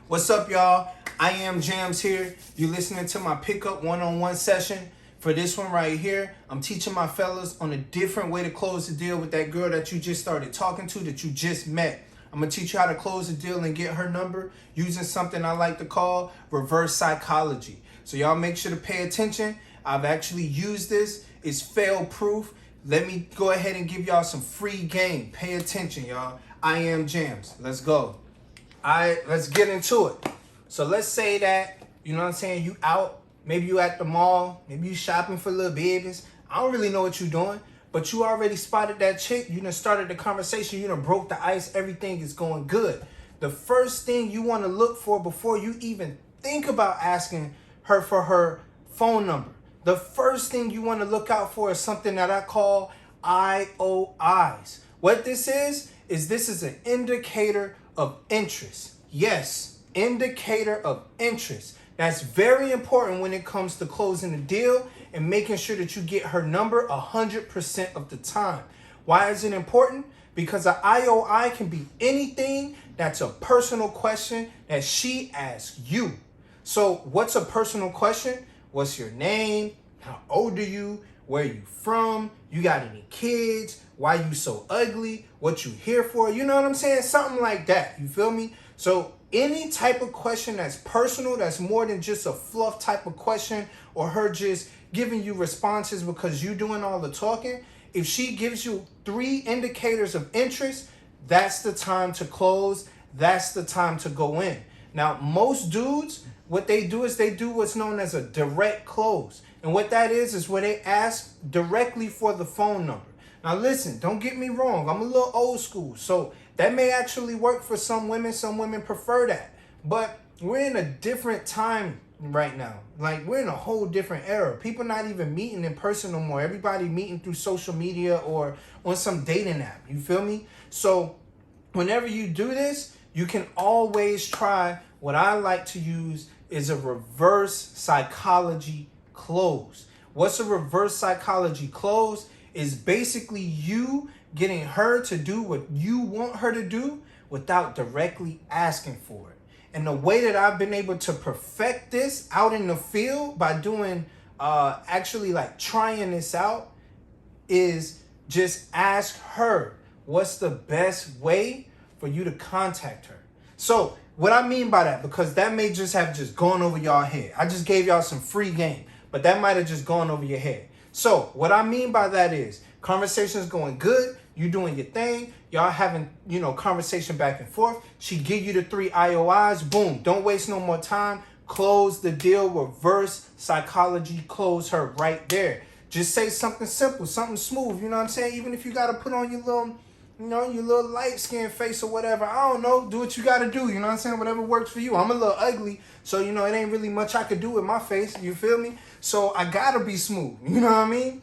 What's up, y'all? I am Jams here. You're listening to my pickup one-on-one session. For this one right here, I'm teaching my fellas on a different way to close the deal with that girl that you just started talking to, that you just met. I'm going to teach you how to close the deal and get her number using something I like to call reverse psychology. So y'all make sure to pay attention. I've actually used this. It's fail-proof. Let me go ahead and give y'all some free game. Pay attention, y'all. I am Jams. Let's go. All right, let's get into it. So let's say that, you know what I'm saying, you out, maybe you at the mall, maybe you shopping for little babies. I don't really know what you're doing, but you already spotted that chick. You done started the conversation. You done broke the ice. Everything is going good. The first thing you want to look for before you even think about asking her for her phone number, the first thing you want to look out for is something that I call IOIs. What this is this is an indicator of interest. Yes, indicator of interest. That's very important when it comes to closing the deal and making sure that you get her number 100% of the time. Why is it important? Because an IOI can be anything that's a personal question that she asks you. So what's a personal question? What's your name? How old are you? Where you from? You got any kids? Why you so ugly? What you here for? You know what I'm saying? Something like that. You feel me? So any type of question that's personal, that's more than just a fluff type of question or her just giving you responses because you doing all the talking, if she gives you 3 indicators of interest, that's the time to close. That's the time to go in. Now, most dudes, what they do is they do what's known as a direct close. And what that is where they ask directly for the phone number. Now listen, don't get me wrong. I'm a little old school. So that may actually work for some women. Some women prefer that. But we're in a different time right now. Like, we're in a whole different era. People not even meeting in person no more. Everybody meeting through social media or on some dating app. You feel me? So whenever you do this, you can always try. What I like to use is a reverse psychology close. What's a reverse psychology close? Is basically you getting her to do what you want her to do without directly asking for it. And the way that I've been able to perfect this out in the field by doing actually like trying this out is just ask her what's the best way for you to contact her. So what I mean by that, because that may just have just gone over y'all head. I just gave y'all some free game, but that might have just gone over your head. So what I mean by that is conversation's going good. You doing your thing. Y'all having, conversation back and forth. She give you the 3 IOIs. Boom. Don't waste no more time. Close the deal. Reverse psychology. Close her right there. Just say something simple, something smooth. You know what I'm saying? Even if you got to put on your little, your little light skin face or whatever. I don't know. Do what you got to do. You know what I'm saying? Whatever works for you. I'm a little ugly. So, it ain't really much I could do with my face. You feel me? So I got to be smooth. You know what I mean?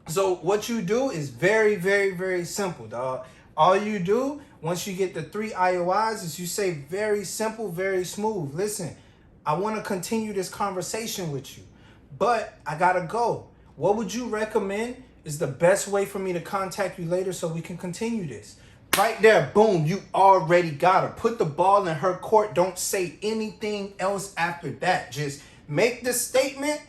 So what you do is very, very, very simple, dog. All you do once you get the 3 IOIs is you say very simple, very smooth. Listen, I want to continue this conversation with you, but I got to go. What would you recommend is the best way for me to contact you later so we can continue this? Right there, boom, you already got her. Put the ball in her court. Don't say anything else after that. Just make the statement.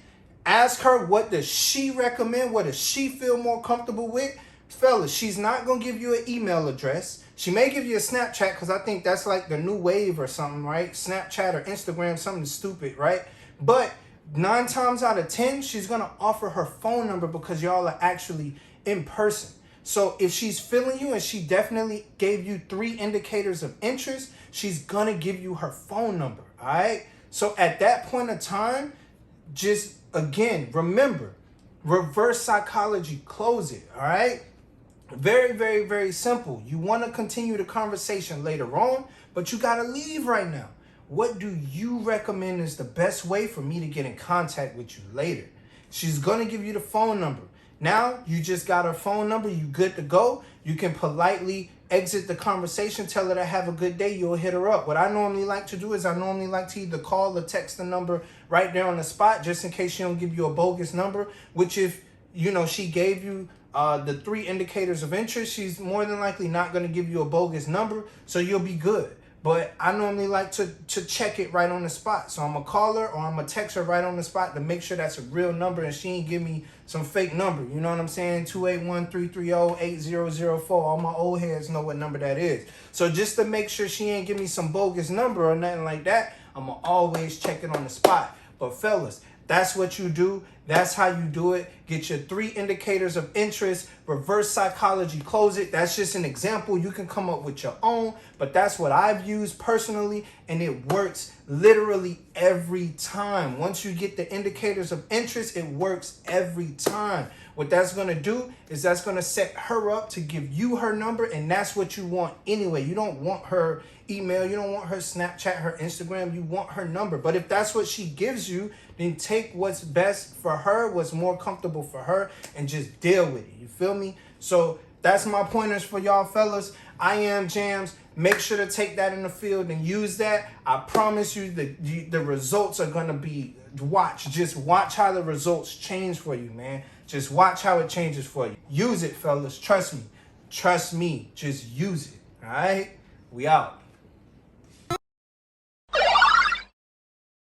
Ask her what does she recommend, what does she feel more comfortable with. Fellas, she's not going to give you an email address. She may give you a Snapchat because I think that's like the new wave or something, right? Snapchat or Instagram, something stupid, right? But 9 times out of 10, she's going to offer her phone number because y'all are actually in person. So if she's feeling you and she definitely gave you 3 indicators of interest, she's going to give you her phone number, all right? So at that point of time, just again, remember, reverse psychology, close it, all right? Very, very, very simple. You want to continue the conversation later on, but you got to leave right now. What do you recommend is the best way for me to get in contact with you later? She's going to give you the phone number. Now, you just got her phone number. You good to go. You can politely exit the conversation, tell her to have a good day. You'll hit her up. What I normally like to do is I normally like to either call or text the number right there on the spot, just in case she don't give you a bogus number, which if, she gave you the 3 indicators of interest, she's more than likely not going to give you a bogus number, so you'll be good. but I normally like to check it right on the spot. So I'm going to call her or I'm going to text her right on the spot to make sure that's a real number and she ain't give me some fake number. You know what I'm saying? 281-330-8004. All my old heads know what number that is. So just to make sure she ain't give me some bogus number or nothing like that, I'm going to always check it on the spot. But fellas, that's what you do. That's how you do it. Get your 3 indicators of interest, reverse psychology, close it. That's just an example. You can come up with your own, but that's what I've used personally, and it works literally every time. Once you get the indicators of interest, it works every time. What that's going to do is that's going to set her up to give you her number, and that's what you want anyway. You don't want her email. You don't want her Snapchat, her Instagram. You want her number. But if that's what she gives you, then take what's best for her, what's more comfortable for her, and just deal with it. You feel me? So that's my pointers for y'all fellas. I am Jams. Make sure to take that in the field and use that. I promise you the results are going to be, just watch how the results change for you, man. Just watch how it changes for you. Use it, fellas. Trust me. Trust me. Just use it. All right? We out.